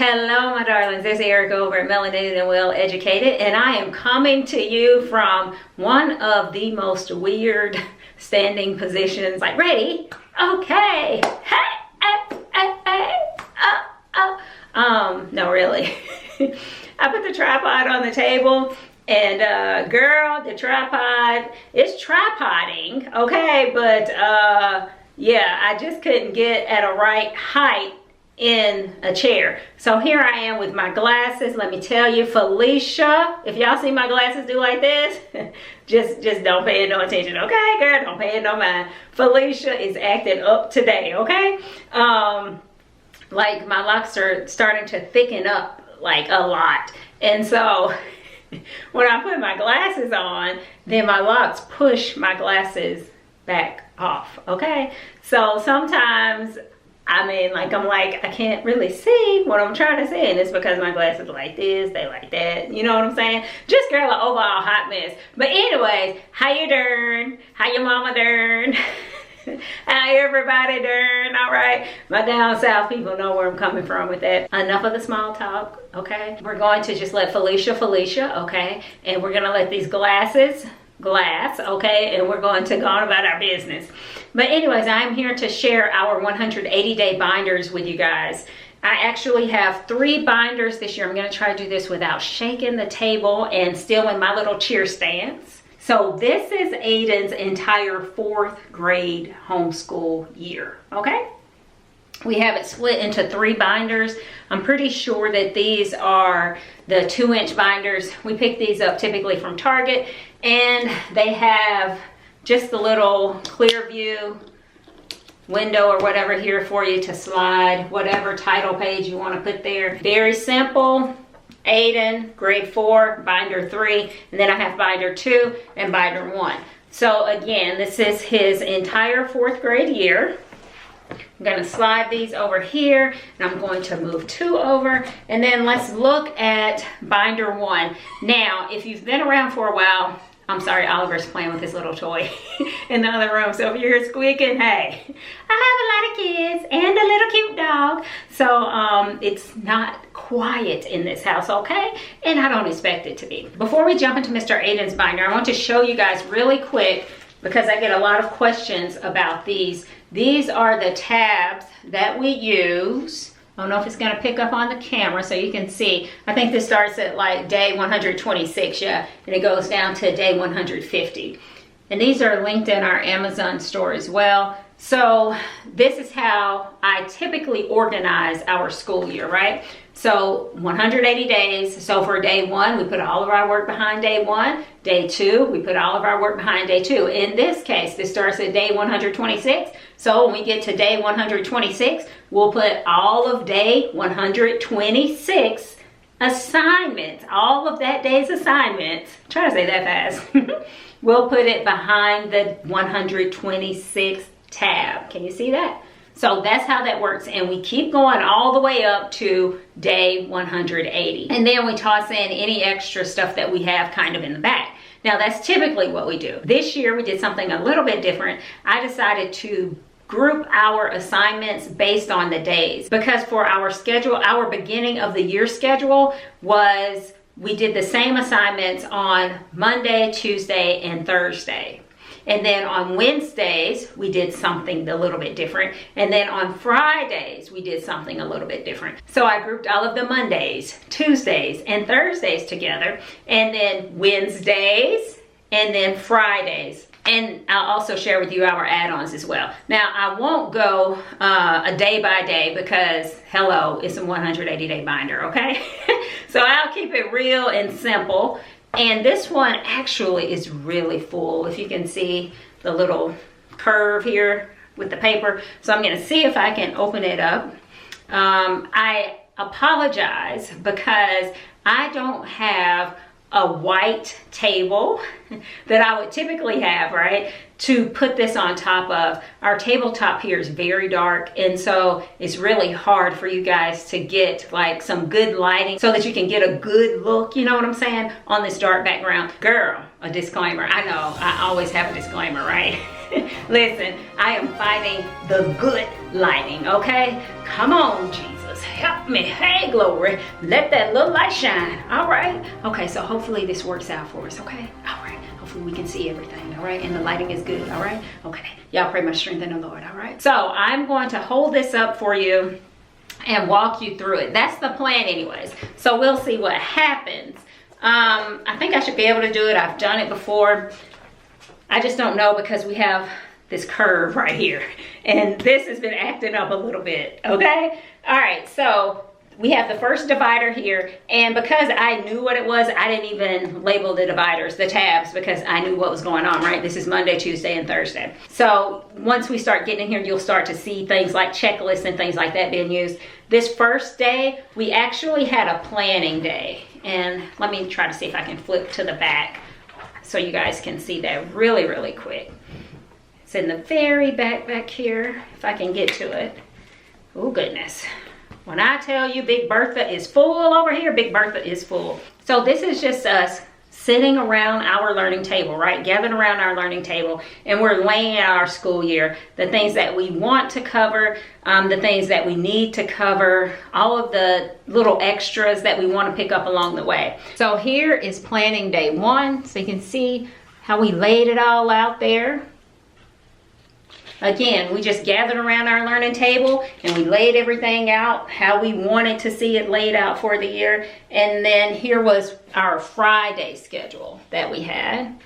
Hello, my darlings. This is Erica over at Melanated and Well Educated, and I am coming to you from one of the most weird standing positions. Like, ready? Okay. No, really. I put the tripod on the table, and girl, the tripod is tripoding, okay? But yeah, I just couldn't get at a right height in a chair. So here I am with my glasses. Let me tell you, Felicia, if y'all see my glasses do like this, just don't pay no attention, okay, girl? Don't pay no mind. Felicia is acting up today, okay? Like my locks are starting to thicken up like a lot. And so when I put my glasses on, then my locks push my glasses back off, okay? So sometimes, I mean, like, I'm like, I can't really see what I'm trying to see, and it's because my glasses are like this, they like that, you know what I'm saying? Just, girl, an overall hot mess. But anyways, how you doing? How your mama doing? How everybody doing? All right, my down south people know where I'm coming from with that. Enough of the small talk, okay? We're going to just let Felicia, okay? And we're gonna let these glass, okay? And we're going to go on about our business. But anyways, I'm here to share our 180-day binders with you guys. I actually have 3 binders this year. I'm gonna try to do this without shaking the table and still in my little cheer stance. So this is Aiden's entire 4th grade homeschool year, okay? We have it split into 3 binders. I'm pretty sure that these are the 2-inch binders. We pick these up typically from Target, and they have just the little clear view window or whatever here for you to slide whatever title page you want to put there. Very simple. Aiden, grade 4, binder 3, and then I have binder 2 and binder 1. So again, this is his entire 4th grade year. I'm going to slide these over here, and I'm going to move 2 over, and then let's look at binder 1. Now, if you've been around for a while, I'm sorry, Oliver's playing with his little toy in the other room, so if you're squeaking, hey, I have a lot of kids and a little cute dog, so it's not quiet in this house, okay? And I don't expect it to be. Before we jump into Mr. Aiden's binder, I want to show you guys really quick, because I get a lot of questions about these. These are the tabs that we use. I don't know if it's going to pick up on the camera so you can see. I think this starts at like day 126, yeah, and it goes down to day 150. And these are linked in our Amazon store as well. So this is how I typically organize our school year, right? So 180 days. So for day 1, we put all of our work behind day 1. Day 2, we put all of our work behind day 2. In this case, this starts at day 126. So when we get to day 126, we'll put all of day 126 assignments, all of that day's assignments. Try to say that fast. We'll put it behind the 126 tab. Can you see that? So that's how that works, and we keep going all the way up to day 180. And then we toss in any extra stuff that we have kind of in the back. Now that's typically what we do. This year we did something a little bit different. I decided to group our assignments based on the days, because for our schedule, our beginning of the year schedule was, we did the same assignments on Monday, Tuesday, and Thursday. And then on Wednesdays, we did something a little bit different. And then on Fridays, we did something a little bit different. So I grouped all of the Mondays, Tuesdays, and Thursdays together. And then Wednesdays, and then Fridays. And I'll also share with you our add-ons as well. Now, I won't go a day by day because, hello, it's a 180-day binder, okay? So I'll keep it real and simple. And this one actually is really full, if you can see the little curve here with the paper. So I'm gonna see if I can open it up. I apologize because I don't have a white table that I would typically have, right, to put this on top of. Our tabletop here is very dark, and so it's really hard for you guys to get like some good lighting so that you can get a good look, you know what I'm saying, on this dark background. Girl, a disclaimer. I know, I always have a disclaimer, right? Listen, I am fighting the good lighting, okay? Come on, Jesus. Jesus, help me. Hey, glory. Let that little light shine. All right. Okay, so hopefully this works out for us, okay? All right. Hopefully we can see everything, all right? And the lighting is good, all right? Okay. Y'all pray my strength in the Lord, all right? So I'm going to hold this up for you and walk you through it. That's the plan anyways. So we'll see what happens. I think I should be able to do it. I've done it before. I just don't know because we have this curve right here. And this has been acting up a little bit, okay? All right, so we have the first divider here. And because I knew what it was, I didn't even label the dividers, the tabs, because I knew what was going on, right? This is Monday, Tuesday, and Thursday. So once we start getting in here, you'll start to see things like checklists and things like that being used. This first day, we actually had a planning day. And let me try to see if I can flip to the back so you guys can see that really, really quick. It's in the very back here, if I can get to it. Oh, goodness. When I tell you Big Bertha is full over here, Big Bertha is full. So this is just us sitting around our learning table, right? Gathered around our learning table, and we're laying out our school year, the things that we want to cover, the things that we need to cover, all of the little extras that we want to pick up along the way. So here is planning day 1, so you can see how we laid it all out there. Again, we just gathered around our learning table and we laid everything out how we wanted to see it laid out for the year. And then here was our Friday schedule that we had.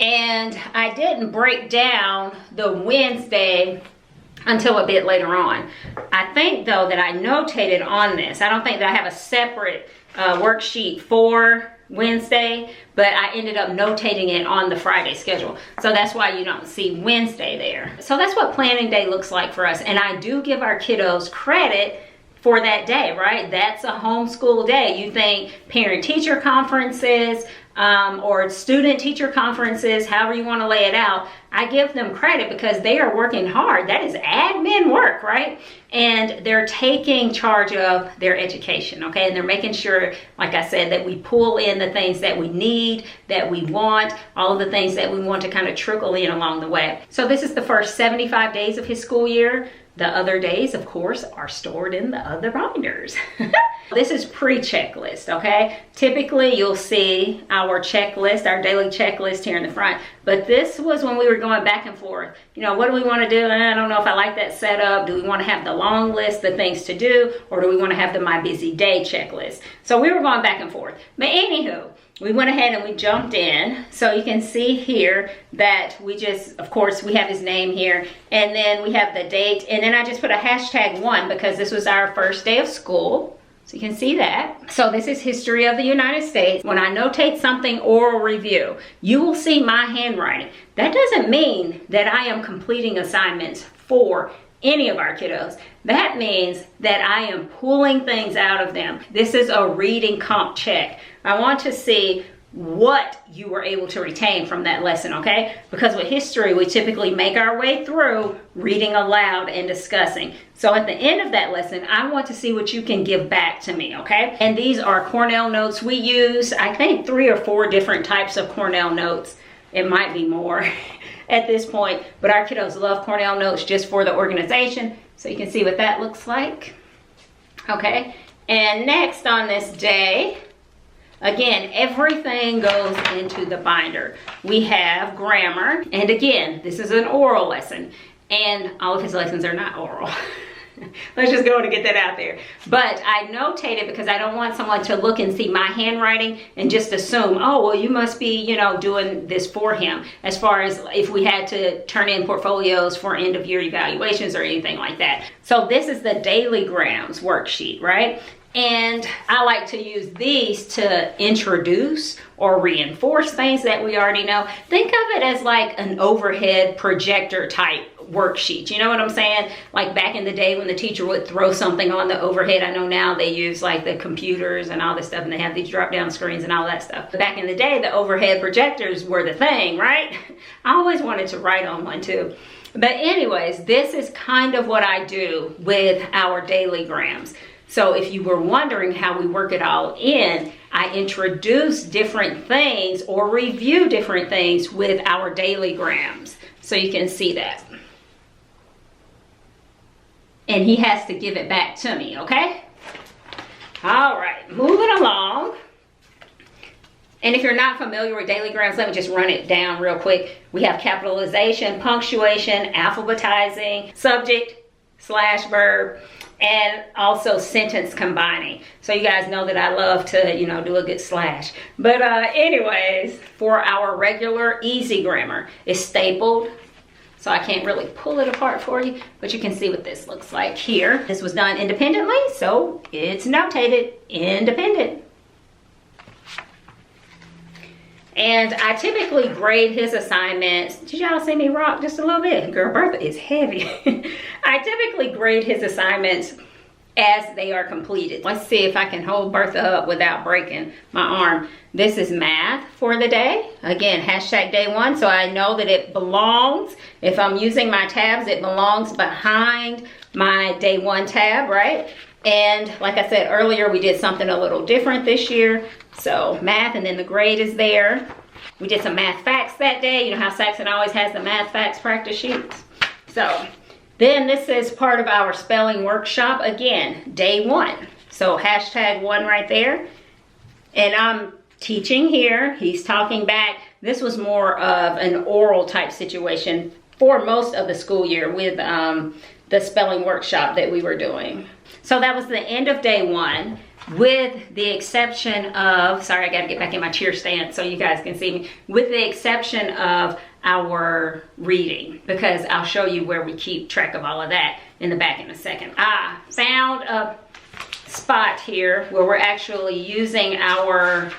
And I didn't break down the Wednesday until a bit later on. I think though that I notated on this. I don't think that I have a separate worksheet for Wednesday, but I ended up notating it on the Friday schedule. So that's why you don't see Wednesday there. So that's what planning day looks like for us. And I do give our kiddos credit for that day, right? That's a homeschool day. You think parent-teacher conferences or student-teacher conferences, however you want to lay it out, I give them credit because they are working hard. That is admin work, right? And they're taking charge of their education, okay? And they're making sure, like I said, that we pull in the things that we need, that we want, all of the things that we want to kind of trickle in along the way. So this is the first 75 days of his school year. The other days, of course, are stored in the other binders. This is pre-checklist, okay? Typically, you'll see our checklist, our daily checklist here in the front. But this was when we were going back and forth. You know, what do we want to do? I don't know if I like that setup. Do we want to have the long list, the things to do? Or do we want to have the My Busy Day checklist? So we were going back and forth. But anywho, we went ahead and we jumped in. So you can see here that we just, of course, we have his name here. And then we have the date. And then I just put a #1 because this was our first day of school. So you can see that. So this is history of the United States. When I notate something oral review, you will see my handwriting. That doesn't mean that I am completing assignments for any of our kiddos. That means that I am pulling things out of them. This is a reading comp check. I want to see what you were able to retain from that lesson, okay? Because with history, we typically make our way through reading aloud and discussing. So at the end of that lesson, I want to see what you can give back to me, okay? And these are Cornell notes. We use, I think, 3 or 4 different types of Cornell notes. It might be more at this point, but our kiddos love Cornell notes just for the organization. So you can see what that looks like, okay? And next on this day, again, everything goes into the binder. We have grammar, and again, this is an oral lesson, and all of his lessons are not oral. Let's just go and get that out there. But I notated because I don't want someone to look and see my handwriting and just assume, oh, well, you must be, you know, doing this for him. As far as if we had to turn in portfolios for end of year evaluations or anything like that. So this is the Daily Grams worksheet, right? And I like to use these to introduce or reinforce things that we already know. Think of it as like an overhead projector type worksheet. You know what I'm saying? Like back in the day when the teacher would throw something on the overhead. I know now they use like the computers and all this stuff, and they have these drop down screens and all that stuff. But back in the day, the overhead projectors were the thing, right? I always wanted to write on one too. But anyways, this is kind of what I do with our Daily Grams. So if you were wondering how we work it all in, I introduce different things or review different things with our Daily Grams. So you can see that. and he has to give it back to me, okay? All right, moving along. And if you're not familiar with dailygrams, let me just run it down real quick. We have capitalization, punctuation, alphabetizing, subject / verb, and also sentence combining. So you guys know that I love to, you know, do a good slash. But anyways, for our regular easy grammar, it's stapled. So I can't really pull it apart for you, but you can see what this looks like here. This was done independently, so it's notated independent. And I typically grade his assignments. Did y'all see me rock just a little bit? Girl, Bertha is heavy. I typically grade his assignments as they are completed. Let's see if I can hold Bertha up without breaking my arm. This is math for the day. Again, hashtag day one, so I know that it belongs. If I'm using my tabs, it belongs behind my day one tab, right? And like I said earlier, we did something a little different this year. So math, and then the grade is there. We did some math facts that day. You know how Saxon always has the math facts practice sheets. So then this is part of our spelling workshop. Again, day one. So hashtag one right there. And I'm teaching here. He's talking back. This was more of an oral type situation for most of the school year with the spelling workshop that we were doing. So that was the end of day one, with the exception of, sorry, I gotta get back in my cheer stance so you guys can see me, with the exception of our reading, because I'll show you where we keep track of all of that in the back in a second. I found a spot here where we're actually using our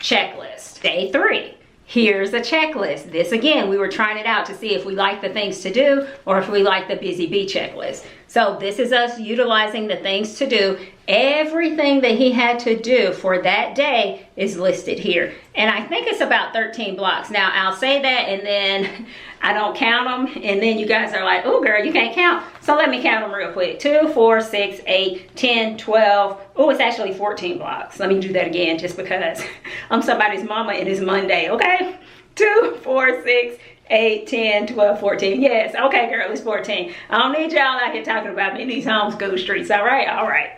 checklist. Day 3. Here's a checklist. This again, we were trying it out to see if we like the things to do or if we like the busy bee checklist. So this is us utilizing the things to do. Everything that he had to do for that day is listed here. And I think it's about 13 blocks. Now I'll say that and then I don't count them. And then you guys are like, oh girl, you can't count. So let me count them real quick. 2, 4, 6, 8, 10, 12. Oh, it's actually 14 blocks. Let me do that again just because I'm somebody's mama and it's Monday, okay? 2, 4, 6, 8, 10, 12, 14. Yes, okay girl, it's 14. I don't need y'all out here talking about me in these homeschool streets, all right? All right.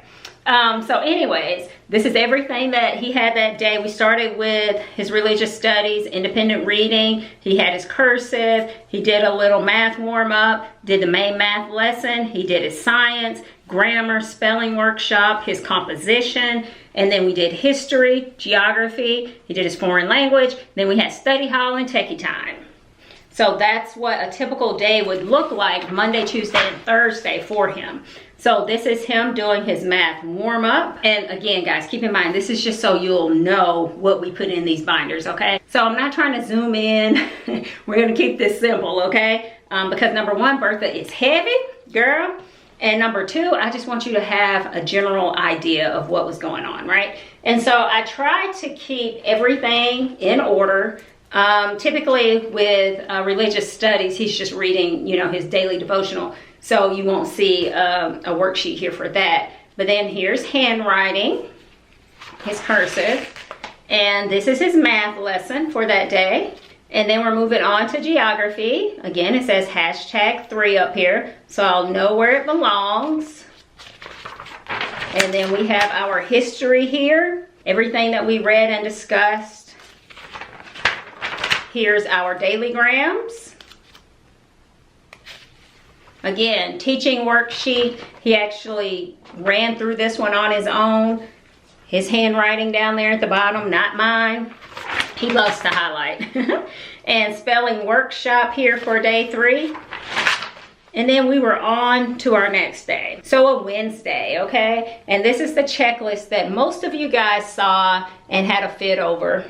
So anyways, this is everything that he had that day. We started with his religious studies, independent reading. He had his cursive. He did a little math warm-up, did the main math lesson. He did his science, grammar, spelling workshop, his composition, and then we did history, geography. He did his foreign language. Then we had study hall and techie time. So that's what a typical day would look like Monday, Tuesday, and Thursday for him. So this is him doing his math warm-up. And again, guys, keep in mind, this is just so you'll know what we put in these binders, okay? So I'm not trying to zoom in. We're gonna keep this simple, okay? Because number one, Bertha is heavy, girl. And number two, I just want you to have a general idea of what was going on, right? And so I tried to keep everything in order. Typically with religious studies, he's just reading, you know, his daily devotional. So you won't see a worksheet here for that. But then here's handwriting, his cursive. And this is his math lesson for that day. And then we're moving on to geography. Again, it says hashtag 3 up here, so I'll know where it belongs. And then we have our history here, everything that we read and discussed. Here's our dailygrams. Again, teaching worksheet. He actually ran through this one on his own. His handwriting down there at the bottom, not mine. He loves to highlight. And spelling workshop here for day 3. And then we were on to our next day. So a Wednesday, okay? And this is the checklist that most of you guys saw and had a fit over.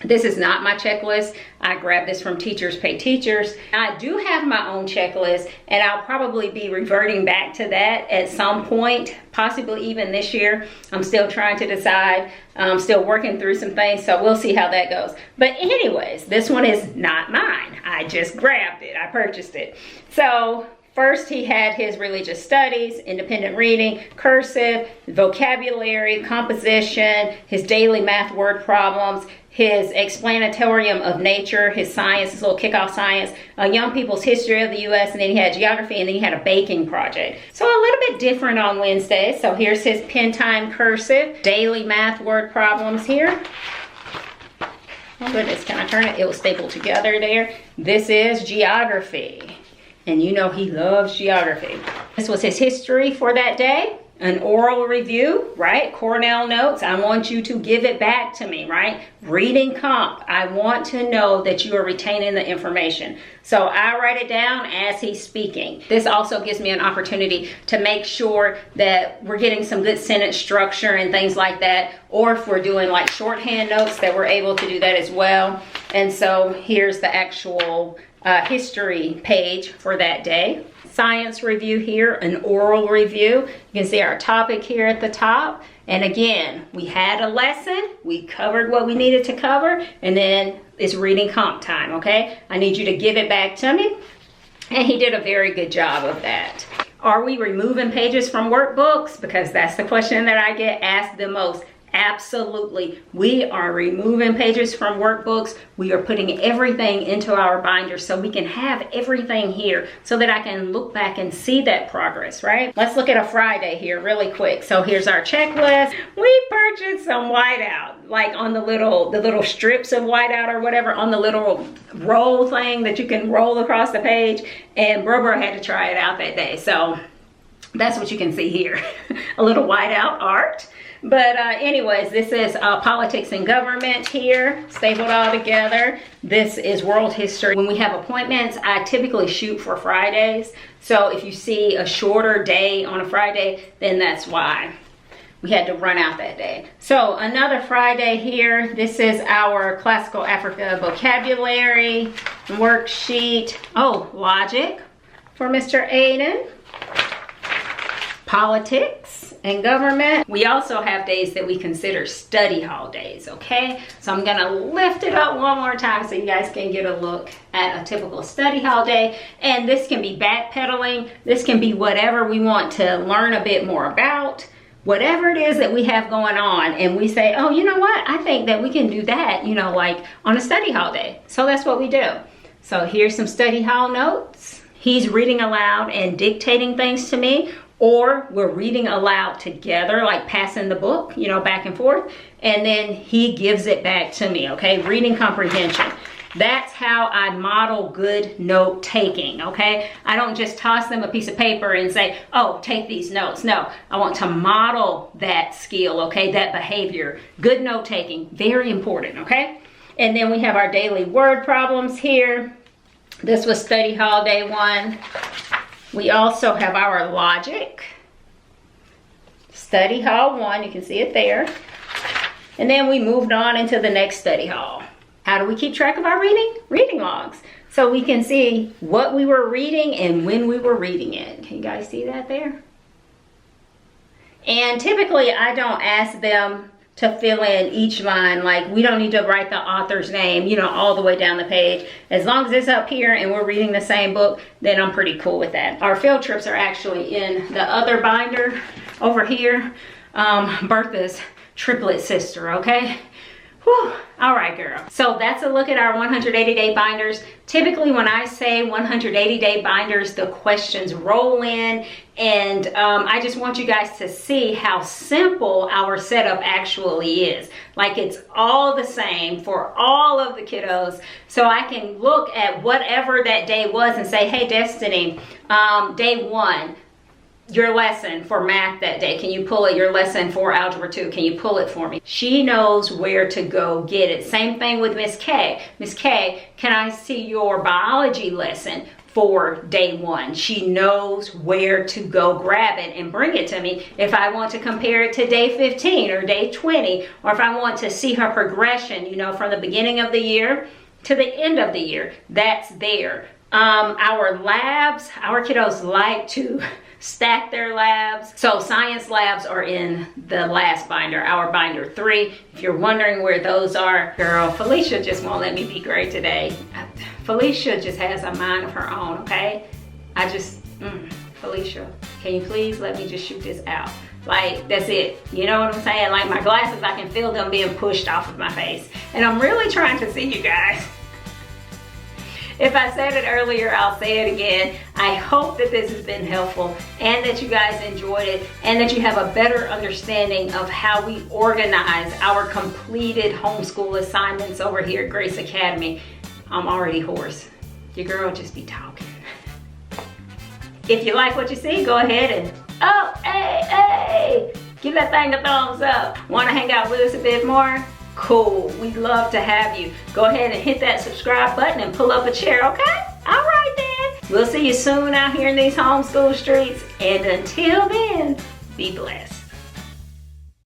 This is not my checklist. I grabbed this from Teachers Pay Teachers. I do have my own checklist, and I'll probably be reverting back to that at some point, possibly even this year. I'm still trying to decide. I'm still working through some things, so we'll see how that goes. But anyways, this one is not mine. I just grabbed it. I purchased it. So First, he had his religious studies, independent reading, cursive, vocabulary, composition, his daily math word problems, his explanatorium of nature, his science, his little kickoff science, young people's history of the U.S., and then he had geography, and then he had a baking project. So a little bit different on Wednesdays. So here's his pen time cursive, daily math word problems here. Oh goodness, can I turn it? It will staple together there. This is geography. And you know he loves geography. This was his history for that day. An oral review, right? Cornell notes. I want you to give it back to me, right? Reading comp. I want to know that you are retaining the information. So I write it down as he's speaking. This also gives me an opportunity to make sure that we're getting some good sentence structure and things like that. Or if we're doing like shorthand notes, that we're able to do that as well. And so here's the actual history page for that day. Science review here, an oral review. You can see our topic here at the top. And again, we had a lesson, we covered what we needed to cover, and then it's reading comp time, okay? I need you to give it back to me. And he did a very good job of that. Are we removing pages from workbooks? Because that's the question that I get asked the most. Absolutely. We are removing pages from workbooks. We are putting everything into our binder so we can have everything here so that I can look back and see that progress, right? Let's look at a Friday here really quick. So here's our checklist. We purchased some whiteout, like on the little strips of whiteout or whatever, on the little roll thing that you can roll across the page. And Bro had to try it out that day. So that's what you can see here. A little whiteout art. But anyways, this is politics and government here, stapled all together. This is world history. When we have appointments, I typically shoot for Fridays. So if you see a shorter day on a Friday, then that's why we had to run out that day. So another Friday here. This is our Classical Africa vocabulary worksheet. Oh, logic for Mr. Aiden. Politics and government. We also have days that we consider study hall days, okay? So I'm gonna lift it up one more time so you guys can get a look at a typical study hall day. And this can be backpedaling. This can be whatever we want to learn a bit more about. Whatever it is that we have going on, and we say, oh, you know what? I think that we can do that, you know, like on a study hall day. So that's what we do. So here's some study hall notes. He's reading aloud and dictating things to me. Or we're reading aloud together, like passing the book, you know, back and forth. And then he gives it back to me, okay? Reading comprehension. That's how I model good note taking, okay? I don't just toss them a piece of paper and say, oh, take these notes. No, I want to model that skill, okay? That behavior. Good note taking, very important, okay? And then we have our daily word problems here. This was study hall day 1. We also have our logic, study hall 1, you can see it there. And then we moved on into the next study hall. How do we keep track of our reading? Reading logs. So we can see what we were reading and when we were reading it. Can you guys see that there? And typically I don't ask them to fill in each line. Like, we don't need to write the author's name, you know, all the way down the page. As long as it's up here and we're reading the same book, then I'm pretty cool with that. Our field trips are actually in the other binder over here. Bertha's triplet sister, okay? Whew. All right, girl. So that's a look at our 180-day binders. Typically, when I say 180-day binders, the questions roll in, and I just want you guys to see how simple our setup actually is. Like, it's all the same for all of the kiddos. So I can look at whatever that day was and say, hey, Destiny, day 1, your lesson for math that day. Can you pull it? Your lesson for algebra 2. Can you pull it for me? She knows where to go get it. Same thing with Miss K. Miss K, can I see your biology lesson for day 1? She knows where to go grab it and bring it to me if I want to compare it to day 15 or day 20, or if I want to see her progression, you know, from the beginning of the year to the end of the year. That's there. Our labs, our kiddos like to stack their labs. So science labs are in the last binder, our binder 3. If you're wondering where those are, girl, Felicia just won't let me be great today. Felicia just has a mind of her own, okay? Felicia, can you please let me just shoot this out? Like, that's it. You know what I'm saying? Like, my glasses, I can feel them being pushed off of my face. And I'm really trying to see you guys. If I said it earlier, I'll say it again. I hope that this has been helpful and that you guys enjoyed it and that you have a better understanding of how we organize our completed homeschool assignments over here at Grace Academy. I'm already hoarse. Your girl just be talking. If you like what you see, go ahead and, oh, hey, give that thing a thumbs up. Want to hang out with us a bit more? Cool, we'd love to have you. Go ahead and hit that subscribe button and pull up a chair, okay? All right then. We'll see you soon out here in these homeschool streets. And until then, be blessed.